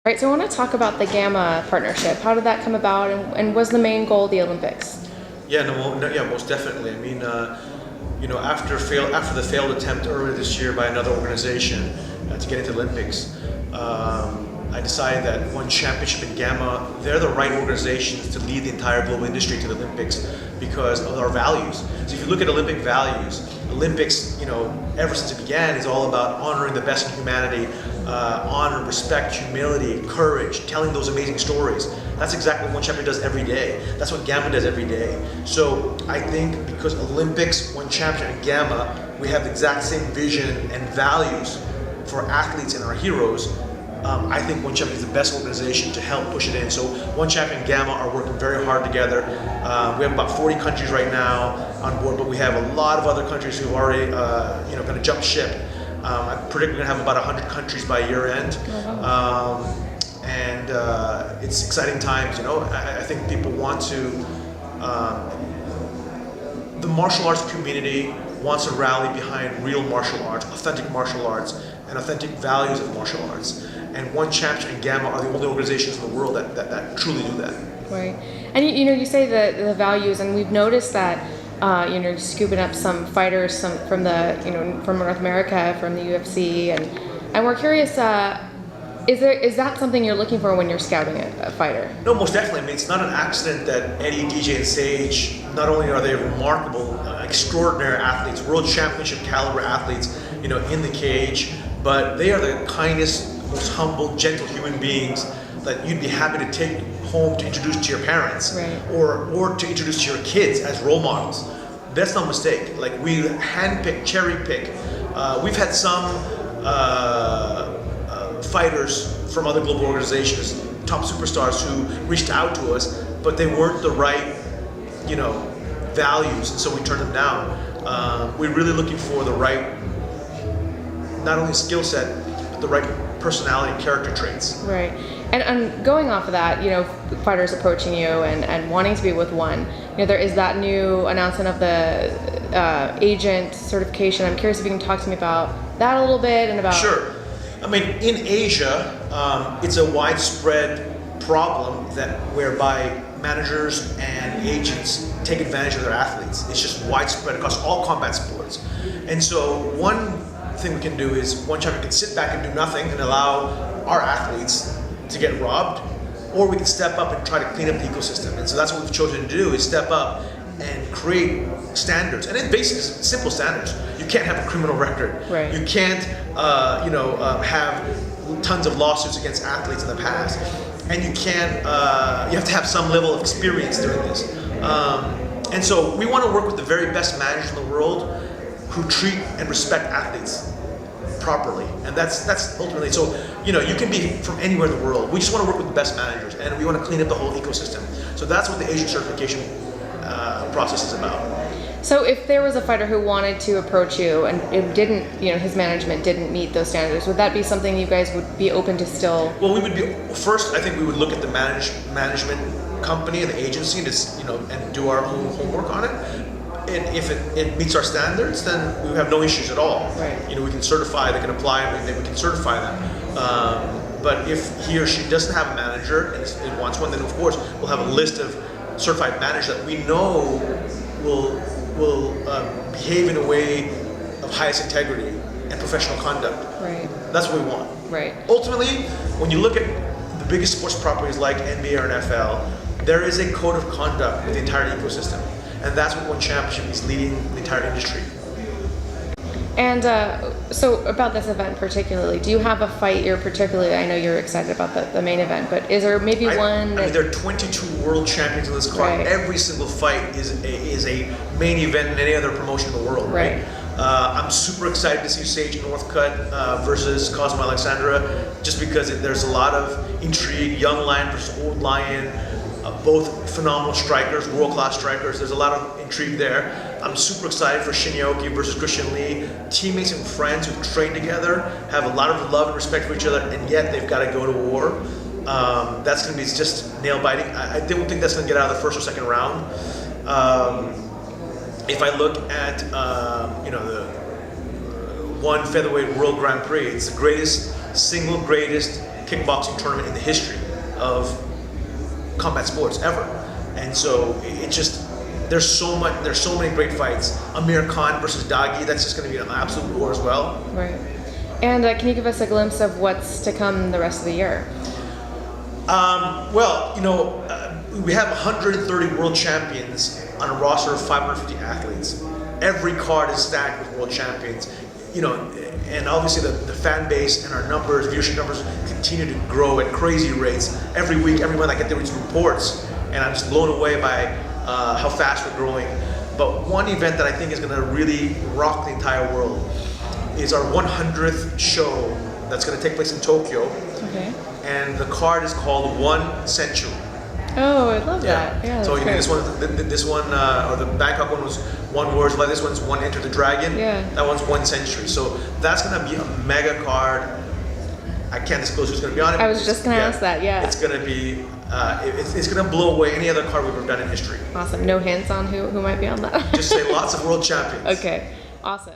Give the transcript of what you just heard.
Right, so I want to talk about the Gamma partnership. How did that come about, and was the main goal the Olympics? Yeah, most definitely. I mean, after the failed attempt earlier this year by another organization to get into the Olympics, I decided that One Championship and Gamma, they're the right organizations to lead the entire global industry to the Olympics because of our values. So if you look at Olympic values, Olympics, ever since it began, is all about honoring the best in humanity, honor, respect, humility, courage, telling those amazing stories. That's exactly what One Champion does every day. That's what Gamma does every day. So I think because Olympics, One Champion, and Gamma, we have the exact same vision and values for athletes and our heroes. I think One Champion is the best organization to help push it in. So One Champion and Gamma are working very hard together. We have about 40 countries right now on board, but we have a lot of other countries who've already, going to jump ship. I predict we're going to have about 100 countries by year end. And it's exciting times. I think people want to. The martial arts community wants to rally behind real martial arts, authentic martial arts, and authentic values of martial arts. And One Champion and Gamma are the only organizations in the world that truly do that. Right. And you say the values, and we've noticed that scooping up some fighters from North America, from the UFC, and we're curious. Is that something you're looking for when you're scouting a fighter? No, most definitely. I mean, it's not an accident that Eddie, DJ, and Sage, not only are they remarkable, extraordinary athletes, world championship caliber athletes, in the cage, but they are the kindest, most humble, gentle human beings that you'd be happy to take home to introduce to your parents, right, or to introduce to your kids as role models. That's no mistake. Like, we handpick, cherry pick. We've had some fighters from other global organizations, top superstars who reached out to us, but they weren't the right, values, and so we turned them down. We're really looking for the right, not only skill set, but the right personality and character traits. Right. And going off of that, fighters approaching you and wanting to be with One, there is that new announcement of the agent certification. I'm curious if you can talk to me about that a little bit and about... Sure. I mean, in Asia, it's a widespread problem whereby managers and agents take advantage of their athletes. It's just widespread across all combat sports. And so one thing we can do is One Champion can sit back and do nothing and allow our athletes to get robbed, or we can step up and try to clean up the ecosystem. And so that's what we've chosen to do, is step up and create standards. And it's basically simple standards. You can't have a criminal record. Right. You can't have tons of lawsuits against athletes in the past. And you can't, you have to have some level of experience doing this. And so we want to work with the very best managers in the world who treat and respect athletes properly. And that's ultimately, so, you can be from anywhere in the world. We just want to work with the best managers, and we want to clean up the whole ecosystem. So that's what the Asian certification process is about. So if there was a fighter who wanted to approach you and it didn't, his management didn't meet those standards, would that be something you guys would be open to still? Well, first, I think we would look at the management company and the agency to, and do our own homework on it. And if it meets our standards, then we have no issues at all. Right. We can certify, they can apply, and we can certify them. But if he or she doesn't have a manager and wants one, then of course we'll have a list of certified managers that we know will behave in a way of highest integrity and professional conduct. Right. That's what we want. Right. Ultimately, when you look at the biggest sports properties like NBA or NFL, there is a code of conduct with the entire ecosystem. And that's what One Championship is leading the entire industry. And so about this event particularly, do you have a fight you're particularly, I know you're excited about the main event, but is there maybe one that... I mean, there are 22 world champions in this card. Right. Every single fight is a main event in any other promotion in the world, right? I'm super excited to see Sage Northcutt versus Cosmo Alexandra, just because there's a lot of intrigue, young lion versus old lion, both phenomenal strikers, world-class strikers. There's a lot of intrigue there. I'm super excited for Shinyaoki versus Christian Lee. Teammates and friends who've trained together, have a lot of love and respect for each other, and yet they've got to go to war. That's going to be just nail-biting. I don't think that's going to get out of the first or second round. If I look at the one featherweight World Grand Prix, it's the single greatest kickboxing tournament in the history of combat sports ever. And so it just, there's so many great fights. Amir Khan versus Dagi, that's just going to be an absolute war as well. Right. And can you give us a glimpse of what's to come the rest of the year? Well, we have 130 world champions on a roster of 550 athletes. Every card is stacked with world champions. And obviously the fan base and our numbers, viewership numbers, continue to grow at crazy rates. Every week, every month I get these reports, and I'm just blown away by how fast we're growing. But one event that I think is going to really rock the entire world is our 100th show that's going to take place in Tokyo. Okay. And the card is called 1 Century. Oh, I love that. Yeah, so that's this one, or the Bangkok one was 1 word. Like this one's 1 Enter the Dragon. Yeah. That one's 1 Century. So that's going to be a mega card. I can't disclose who's going to be on it. I was just going to ask that. Yeah. It's going to be. It's going to blow away any other card we've ever done in history. Awesome. No hints on who might be on that. Just say lots of world champions. Okay. Awesome.